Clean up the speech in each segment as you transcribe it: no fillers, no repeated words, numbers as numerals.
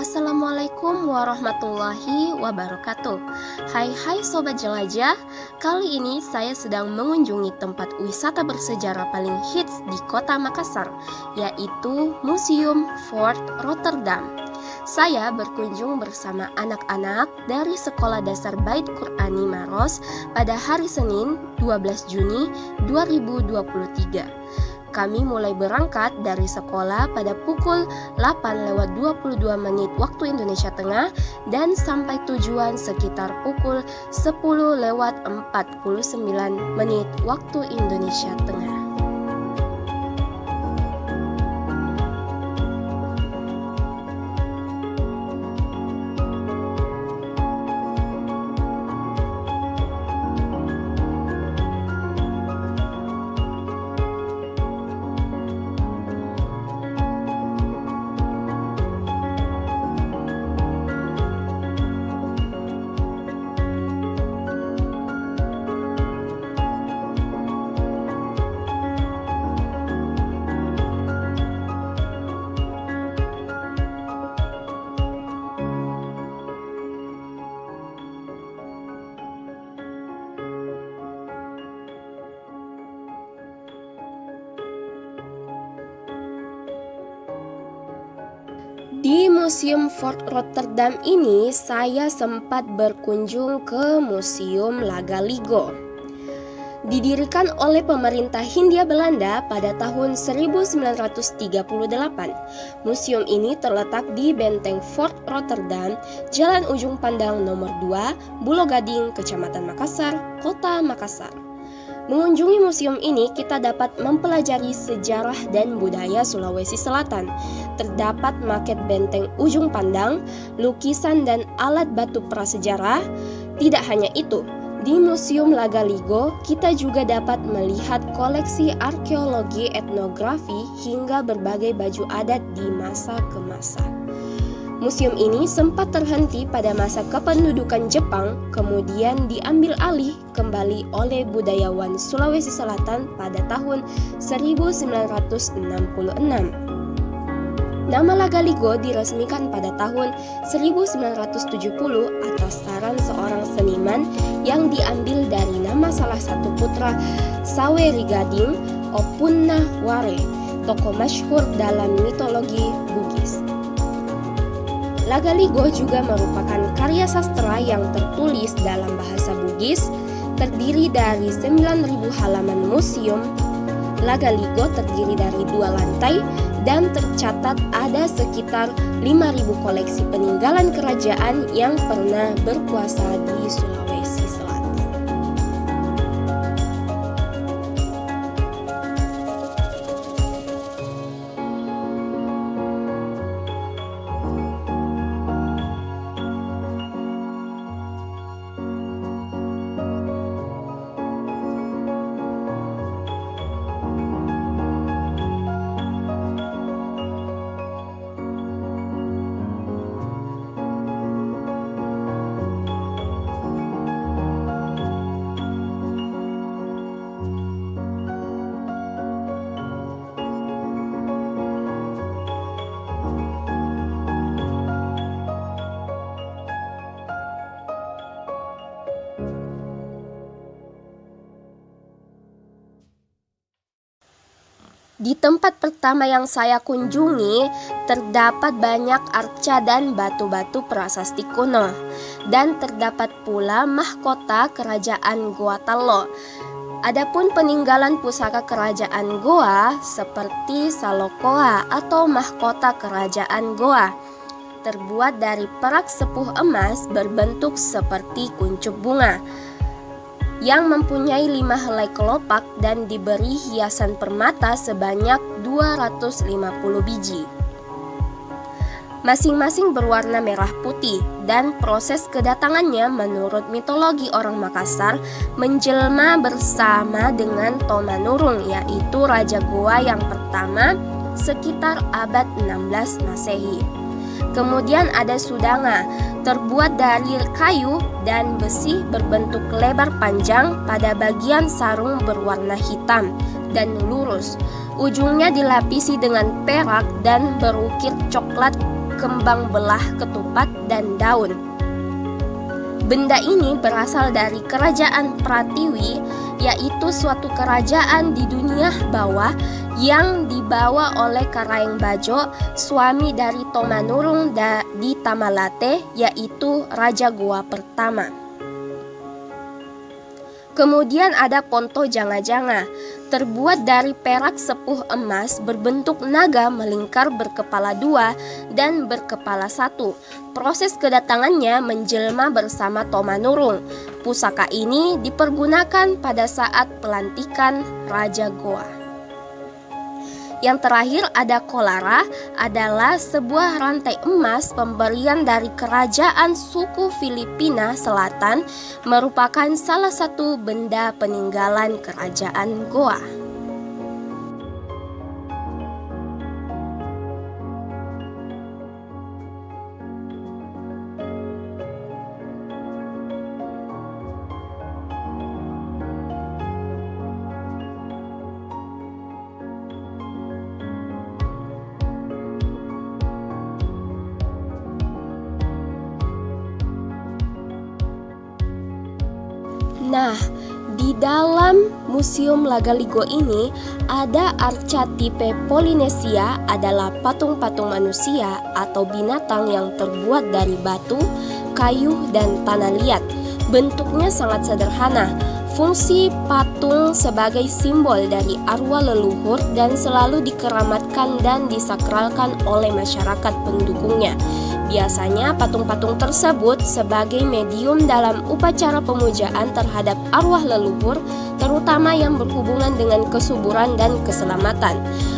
Assalamualaikum warahmatullahi wabarakatuh. Hai Sobat Jelajah, kali ini saya sedang mengunjungi tempat wisata bersejarah paling hits di kota Makassar, yaitu Museum Fort Rotterdam. Saya berkunjung bersama anak-anak dari Sekolah Dasar Bait Qur'ani Maros pada hari Senin 12 Juni 2023. Kami mulai berangkat dari sekolah pada pukul 8:22 waktu Indonesia Tengah dan sampai tujuan sekitar pukul 10:49 waktu Indonesia Tengah. Di Museum Fort Rotterdam ini saya sempat berkunjung ke Museum Lagaligo. Didirikan oleh pemerintah Hindia Belanda pada tahun 1938. Museum ini terletak di Benteng Fort Rotterdam, Jalan Ujung Pandang nomor 2, Bulo Gading, Kecamatan Makassar, Kota Makassar. Mengunjungi museum ini kita dapat mempelajari sejarah dan budaya Sulawesi Selatan. Terdapat maket benteng ujung pandang, lukisan dan alat batu prasejarah. Tidak hanya itu, di Museum Lagaligo kita juga dapat melihat koleksi arkeologi, etnografi hingga berbagai baju adat di masa ke masa. Museum ini sempat terhenti pada masa kependudukan Jepang, kemudian diambil alih kembali oleh budayawan Sulawesi Selatan pada tahun 1966. Nama Lagaligo diresmikan pada tahun 1970 atas saran seorang seniman yang diambil dari nama salah satu putra Saweri Gading, Opunna Ware, tokoh masyhur dalam mitologi Bugis. Lagaligo juga merupakan karya sastra yang tertulis dalam bahasa Bugis, terdiri dari 9.000 halaman museum. Lagaligo terdiri dari 2 lantai dan tercatat ada sekitar 5.000 koleksi peninggalan kerajaan yang pernah berkuasa di Sulawesi Selatan. Di tempat pertama yang saya kunjungi, terdapat banyak arca dan batu-batu prasasti kuno, dan terdapat pula mahkota kerajaan Goa Tallo. Adapun peninggalan pusaka kerajaan Goa seperti Salokoa atau mahkota kerajaan Goa, terbuat dari perak sepuh emas berbentuk seperti kuncup bunga, yang mempunyai 5 helai kelopak dan diberi hiasan permata sebanyak 250 biji. Masing-masing berwarna merah putih, dan proses kedatangannya menurut mitologi orang Makassar menjelma bersama dengan Tomanurung, yaitu Raja Goa yang pertama sekitar abad 16 Masehi. Kemudian ada Sudanga, terbuat dari kayu dan besi berbentuk lebar panjang pada bagian sarung berwarna hitam dan lurus. Ujungnya dilapisi dengan perak dan berukir coklat kembang belah ketupat dan daun. Benda ini berasal dari kerajaan Pratiwi, yaitu suatu kerajaan di dunia bawah yang dibawa oleh Karaeng Bajo, suami dari Tomanurung di Tamalate, yaitu Raja Goa pertama. Kemudian ada Ponto Janga-Janga, terbuat dari perak sepuh emas berbentuk naga melingkar berkepala dua dan berkepala satu. Proses kedatangannya menjelma bersama Tomanurung. Pusaka ini dipergunakan pada saat pelantikan Raja Goa. Yang terakhir ada kolara, adalah sebuah rantai emas pemberian dari kerajaan suku Filipina Selatan, merupakan salah satu benda peninggalan kerajaan Goa. Nah, di dalam Museum Lagaligo ini ada arca tipe Polinesia, adalah patung-patung manusia atau binatang yang terbuat dari batu, kayu, dan tanah liat. Bentuknya sangat sederhana. Fungsi patung sebagai simbol dari arwah leluhur dan selalu dikeramatkan dan disakralkan oleh masyarakat pendukungnya. Biasanya patung-patung tersebut sebagai medium dalam upacara pemujaan terhadap arwah leluhur, terutama yang berhubungan dengan kesuburan dan keselamatan.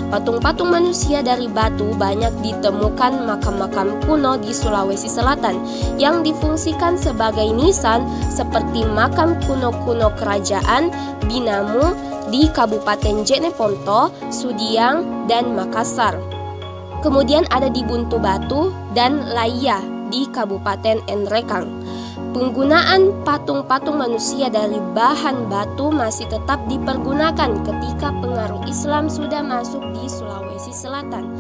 Patung-patung manusia dari batu banyak ditemukan makam-makam kuno di Sulawesi Selatan yang difungsikan sebagai nisan, seperti makam kuno-kuno kerajaan Binamu di Kabupaten Jeneponto, Sudiang, dan Makassar. Kemudian ada di Buntu Batu dan Laya di Kabupaten Enrekang. Penggunaan patung-patung manusia dari bahan batu masih tetap dipergunakan ketika pengaruh Islam sudah masuk di Sulawesi Selatan.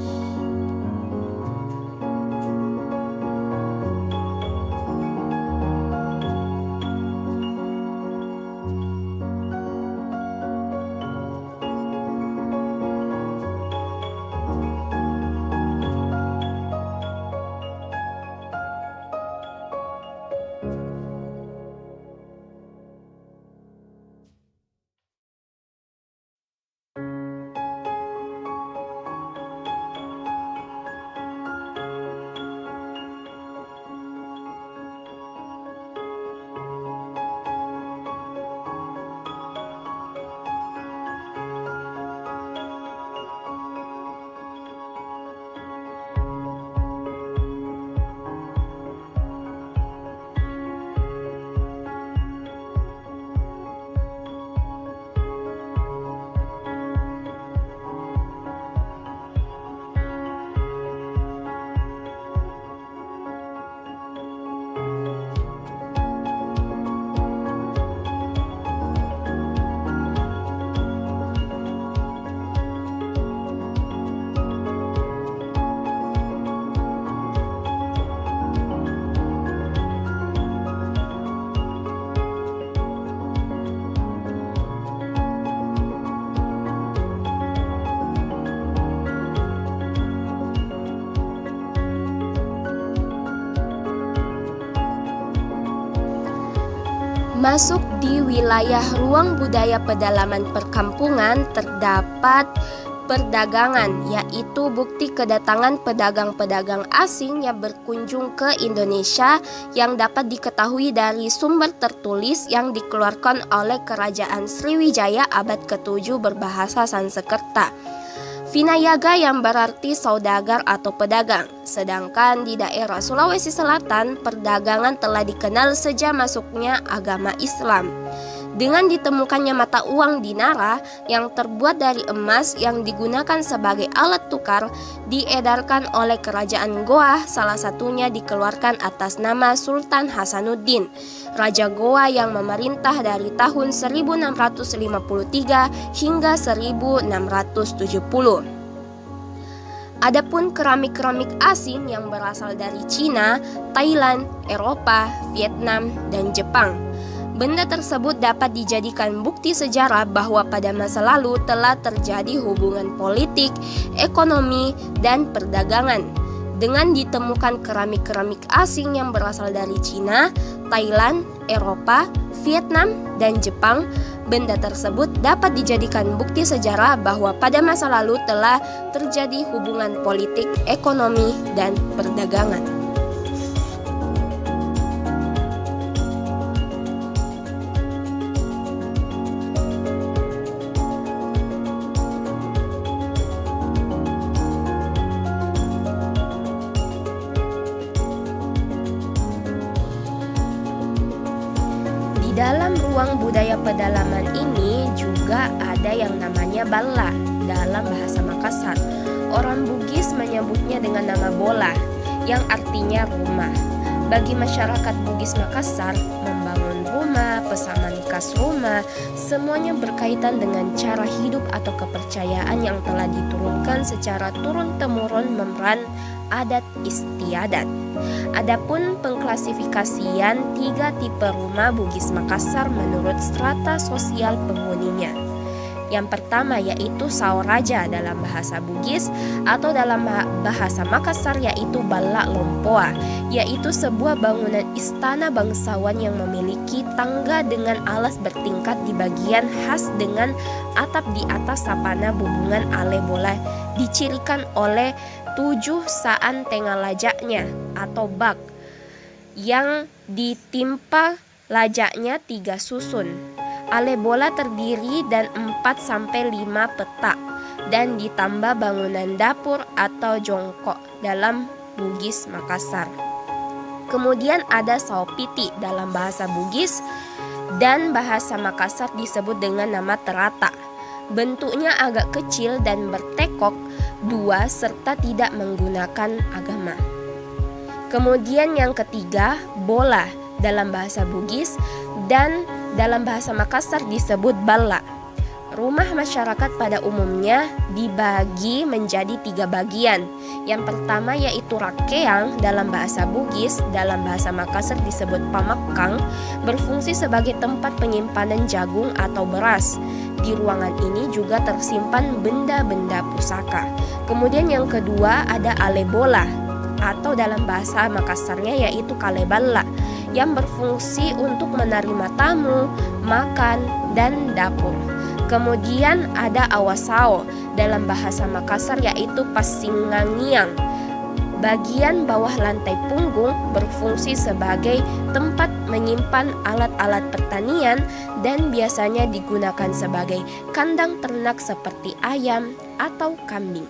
Masuk di wilayah ruang budaya pedalaman perkampungan terdapat perdagangan, yaitu bukti kedatangan pedagang-pedagang asing yang berkunjung ke Indonesia yang dapat diketahui dari sumber tertulis yang dikeluarkan oleh Kerajaan Sriwijaya abad ke-7 berbahasa Sanskerta. Vinayaga yang berarti saudagar atau pedagang. Sedangkan di daerah Sulawesi Selatan, perdagangan telah dikenal sejak masuknya agama Islam. Dengan ditemukannya mata uang dinara yang terbuat dari emas yang digunakan sebagai alat tukar, diedarkan oleh Kerajaan Goa, salah satunya dikeluarkan atas nama Sultan Hasanuddin, Raja Goa yang memerintah dari tahun 1653 hingga 1670. Adapun keramik-keramik asing yang berasal dari Cina, Thailand, Eropa, Vietnam, dan Jepang. Benda tersebut dapat dijadikan bukti sejarah bahwa pada masa lalu telah terjadi hubungan politik, ekonomi, dan perdagangan. Dengan ditemukan keramik-keramik asing yang berasal dari Cina, Thailand, Eropa, Vietnam, dan Jepang, benda tersebut dapat dijadikan bukti sejarah bahwa pada masa lalu telah terjadi hubungan politik, ekonomi, dan perdagangan. Di dalam ruang budaya pedalaman ini juga ada yang namanya balla dalam bahasa Makassar. Orang Bugis menyebutnya dengan nama bola yang artinya rumah. Bagi masyarakat Bugis Makassar, membangun rumah, pesanan khas rumah, semuanya berkaitan dengan cara hidup atau kepercayaan yang telah diturunkan secara turun-temurun memeran adat istiadat. Adapun pengklasifikasian 3 tipe rumah Bugis Makassar menurut strata sosial penghuninya. Yang pertama yaitu Saoraja dalam bahasa Bugis atau dalam bahasa Makassar yaitu Balla Lompoa, yaitu sebuah bangunan istana bangsawan yang memiliki tangga dengan alas bertingkat di bagian khas dengan atap di atas sapana bubungan ale bola dicirikan oleh 7 saan tengah lajaknya atau bak yang ditimpa lajaknya 3 susun. Ale bola terdiri dan 4-5 petak dan ditambah bangunan dapur atau jongkok dalam Bugis Makassar. Kemudian ada saopiti dalam bahasa Bugis dan bahasa Makassar disebut dengan nama terata. Bentuknya agak kecil dan bertekok 2 serta tidak menggunakan agama. Kemudian yang ketiga, bola dalam bahasa Bugis dan dalam bahasa Makassar disebut balla. Rumah masyarakat pada umumnya dibagi menjadi 3 bagian. Yang pertama yaitu rakeang dalam bahasa Bugis, dalam bahasa Makassar disebut pamakang, berfungsi sebagai tempat penyimpanan jagung atau beras. Di ruangan ini juga tersimpan benda-benda pusaka. Kemudian yang kedua ada alebola atau dalam bahasa Makassarnya yaitu kaleballa yang berfungsi untuk menerima tamu, makan, dan dapur. Kemudian ada awasao dalam bahasa Makassar yaitu pasingangiang. Bagian bawah lantai punggung berfungsi sebagai tempat menyimpan alat-alat pertanian dan biasanya digunakan sebagai kandang ternak seperti ayam atau kambing.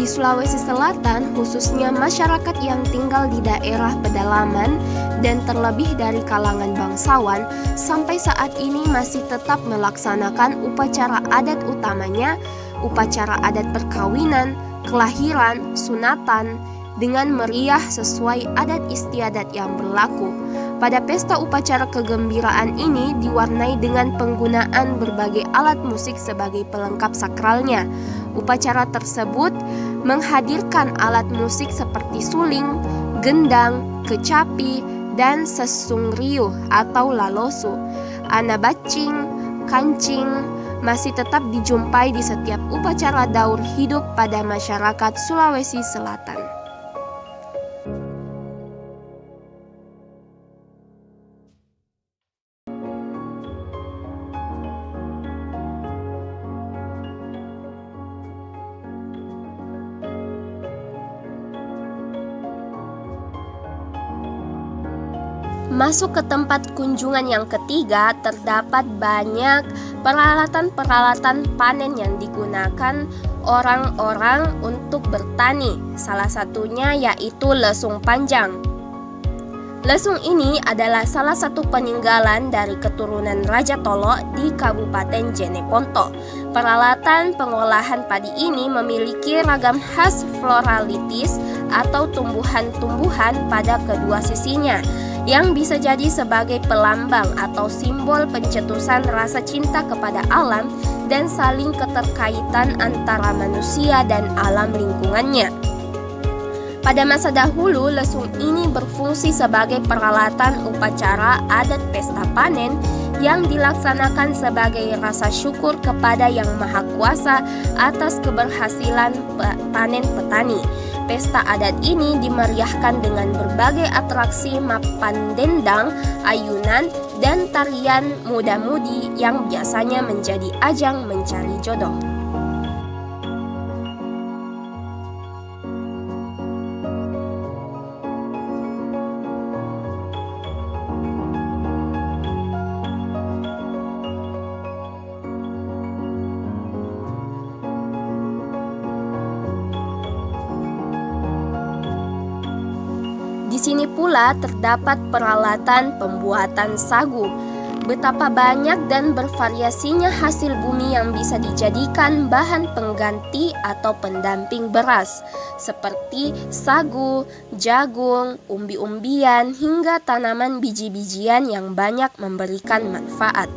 Di Sulawesi Selatan, khususnya masyarakat yang tinggal di daerah pedalaman dan terlebih dari kalangan bangsawan, sampai saat ini masih tetap melaksanakan upacara adat utamanya, upacara adat perkawinan, kelahiran, sunatan, dengan meriah sesuai adat istiadat yang berlaku. Pada pesta upacara kegembiraan ini diwarnai dengan penggunaan berbagai alat musik sebagai pelengkap sakralnya. Upacara tersebut menghadirkan alat musik seperti suling, gendang, kecapi, dan sesungriuh atau lalosu. Anabacing, kancing masih tetap dijumpai di setiap upacara daur hidup pada masyarakat Sulawesi Selatan. Masuk ke tempat kunjungan yang ketiga, terdapat banyak peralatan-peralatan panen yang digunakan orang-orang untuk bertani. Salah satunya yaitu lesung panjang. Lesung ini adalah salah satu peninggalan dari keturunan Raja Tolo di Kabupaten Jeneponto. Peralatan pengolahan padi ini memiliki ragam khas floralitis atau tumbuhan-tumbuhan pada kedua sisinya, yang bisa jadi sebagai pelambang atau simbol pencetusan rasa cinta kepada alam dan saling keterkaitan antara manusia dan alam lingkungannya. Pada masa dahulu, lesung ini berfungsi sebagai peralatan upacara adat pesta panen yang dilaksanakan sebagai rasa syukur kepada Yang Maha Kuasa atas keberhasilan panen petani. Pesta adat ini dimeriahkan dengan berbagai atraksi mapan dendang, ayunan, dan tarian muda-mudi yang biasanya menjadi ajang mencari jodoh. Di sini pula terdapat peralatan pembuatan sagu. Betapa banyak dan bervariasinya hasil bumi yang bisa dijadikan bahan pengganti atau pendamping beras, seperti sagu, jagung, umbi-umbian, hingga tanaman biji-bijian yang banyak memberikan manfaat.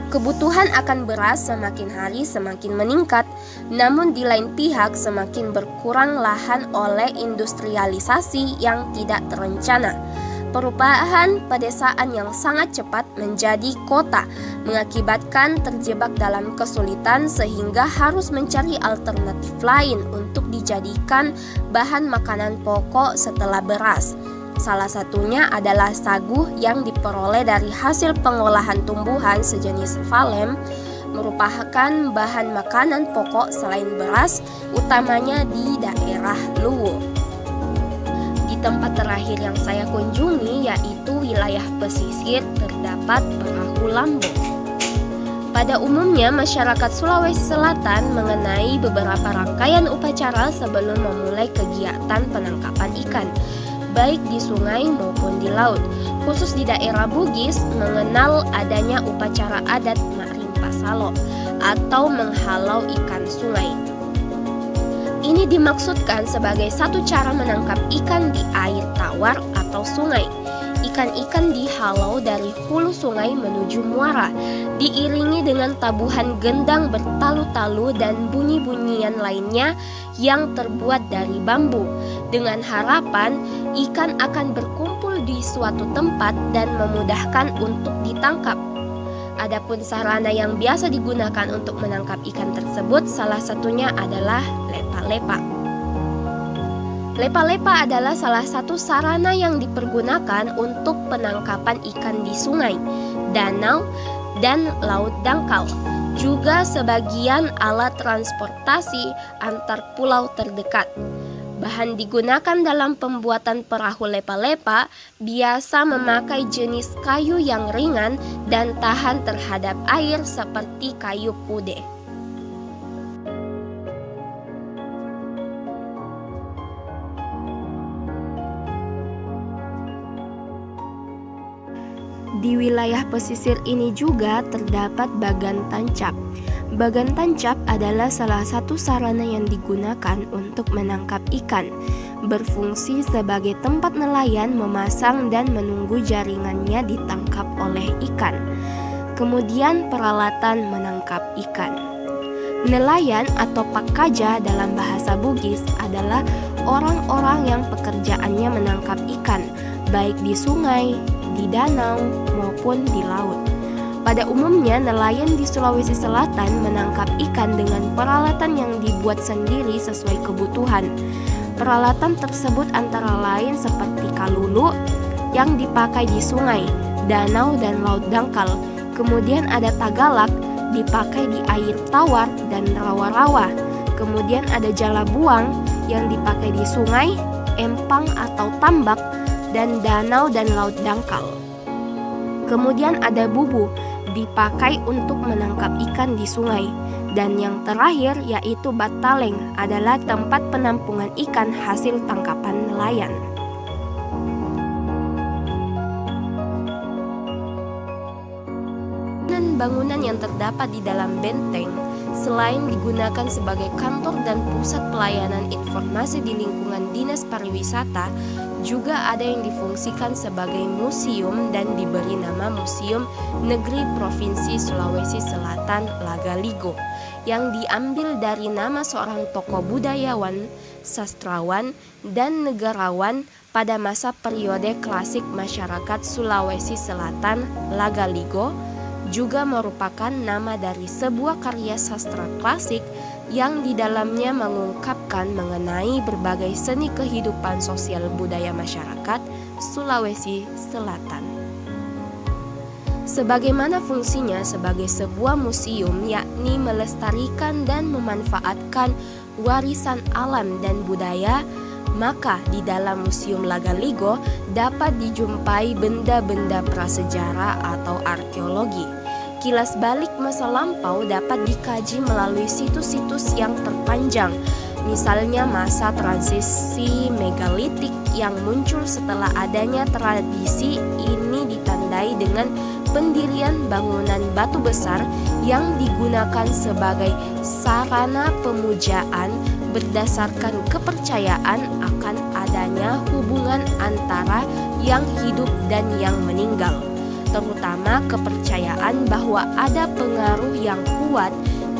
Kebutuhan akan beras semakin hari semakin meningkat, namun di lain pihak semakin berkurang lahan oleh industrialisasi yang tidak terencana. Perubahan pedesaan yang sangat cepat menjadi kota mengakibatkan terjebak dalam kesulitan sehingga harus mencari alternatif lain untuk dijadikan bahan makanan pokok setelah beras. Salah satunya adalah sagu yang diperoleh dari hasil pengolahan tumbuhan sejenis phallem, merupakan bahan makanan pokok selain beras, utamanya di daerah Luwu. Di tempat terakhir yang saya kunjungi yaitu wilayah pesisir, terdapat perahu lambo. Pada umumnya masyarakat Sulawesi Selatan mengenai beberapa rangkaian upacara sebelum memulai kegiatan penangkapan ikan, baik di sungai maupun di laut. Khusus di daerah Bugis mengenal adanya upacara adat Makrimpa Salo atau menghalau ikan sungai. Ini dimaksudkan sebagai satu cara menangkap ikan di air tawar atau sungai. Ikan-ikan dihalau dari hulu sungai menuju muara, diiringi dengan tabuhan gendang bertalu-talu dan bunyi-bunyian lainnya yang terbuat dari bambu, dengan harapan ikan akan berkumpul di suatu tempat dan memudahkan untuk ditangkap. Adapun sarana yang biasa digunakan untuk menangkap ikan tersebut salah satunya adalah lepa-lepa. Lepa-lepa adalah salah satu sarana yang dipergunakan untuk penangkapan ikan di sungai, danau, dan laut dangkal. Juga sebagian alat transportasi antar pulau terdekat. Bahan digunakan dalam pembuatan perahu lepa-lepa biasa memakai jenis kayu yang ringan dan tahan terhadap air seperti kayu pude. Di wilayah pesisir ini juga terdapat bagan tancap. Bagan tancap adalah salah satu sarana yang digunakan untuk menangkap ikan, berfungsi sebagai tempat nelayan memasang dan menunggu jaringannya ditangkap oleh ikan. Kemudian peralatan menangkap ikan. Nelayan atau pakaja dalam bahasa Bugis adalah orang-orang yang pekerjaannya menangkap ikan, baik di sungai, di danau, maupun di laut. Pada umumnya, nelayan di Sulawesi Selatan menangkap ikan dengan peralatan yang dibuat sendiri sesuai kebutuhan. Peralatan tersebut antara lain seperti kalulu yang dipakai di sungai, danau, dan laut dangkal. Kemudian ada tagalak dipakai di air tawar dan rawa-rawa. Kemudian ada jalabuang yang dipakai di sungai, empang atau tambak, dan danau dan laut dangkal. Kemudian ada bubu dipakai untuk menangkap ikan di sungai. Dan yang terakhir yaitu bataleng adalah tempat penampungan ikan hasil tangkapan nelayan. Bangunan yang terdapat di dalam benteng selain digunakan sebagai kantor dan pusat pelayanan informasi di lingkungan Dinas Pariwisata, juga ada yang difungsikan sebagai museum dan diberi nama Museum Negeri Provinsi Sulawesi Selatan Lagaligo, yang diambil dari nama seorang tokoh budayawan, sastrawan, dan negarawan pada masa periode klasik masyarakat Sulawesi Selatan Lagaligo, juga merupakan nama dari sebuah karya sastra klasik yang di dalamnya mengungkapkan mengenai berbagai seni kehidupan sosial budaya masyarakat Sulawesi Selatan. Sebagaimana fungsinya sebagai sebuah museum, yakni melestarikan dan memanfaatkan warisan alam dan budaya, maka di dalam Museum Lagaligo dapat dijumpai benda-benda prasejarah atau arkeologi. Kilas balik masa lampau dapat dikaji melalui situs-situs yang terpanjang, misalnya masa transisi megalitik yang muncul setelah adanya tradisi ini ditandai dengan pendirian bangunan batu besar yang digunakan sebagai sarana pemujaan berdasarkan kepercayaan akan adanya hubungan antara yang hidup dan yang meninggal, terutama kepercayaan bahwa ada pengaruh yang kuat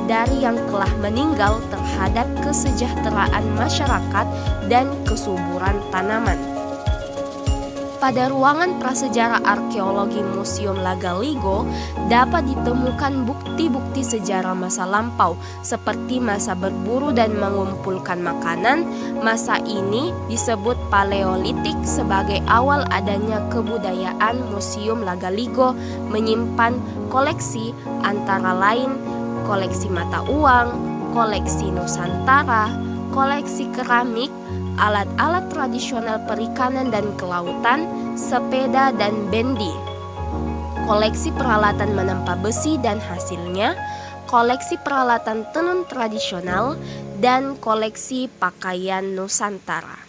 dari yang telah meninggal terhadap kesejahteraan masyarakat dan kesuburan tanaman. Pada ruangan prasejarah arkeologi Museum Lagaligo dapat ditemukan bukti-bukti sejarah masa lampau seperti masa berburu dan mengumpulkan makanan. Masa ini disebut Paleolitik sebagai awal adanya kebudayaan. Museum Lagaligo menyimpan koleksi antara lain koleksi mata uang, koleksi Nusantara, koleksi keramik, alat-alat tradisional perikanan dan kelautan, sepeda dan bendi, koleksi peralatan menempa besi dan hasilnya, koleksi peralatan tenun tradisional, dan koleksi pakaian Nusantara.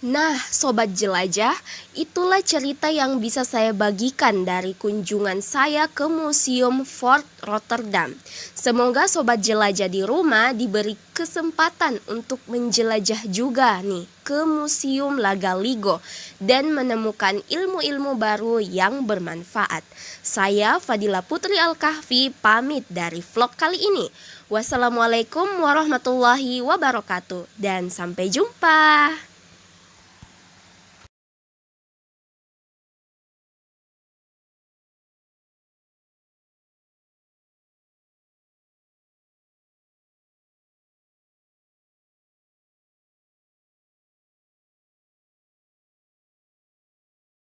Nah, Sobat Jelajah, itulah cerita yang bisa saya bagikan dari kunjungan saya ke Museum Fort Rotterdam. Semoga Sobat Jelajah di rumah diberi kesempatan untuk menjelajah juga nih ke Museum Lagaligo dan menemukan ilmu-ilmu baru yang bermanfaat. Saya Fadila Putri Al-Kahfi pamit dari vlog kali ini. Wassalamualaikum warahmatullahi wabarakatuh dan sampai jumpa.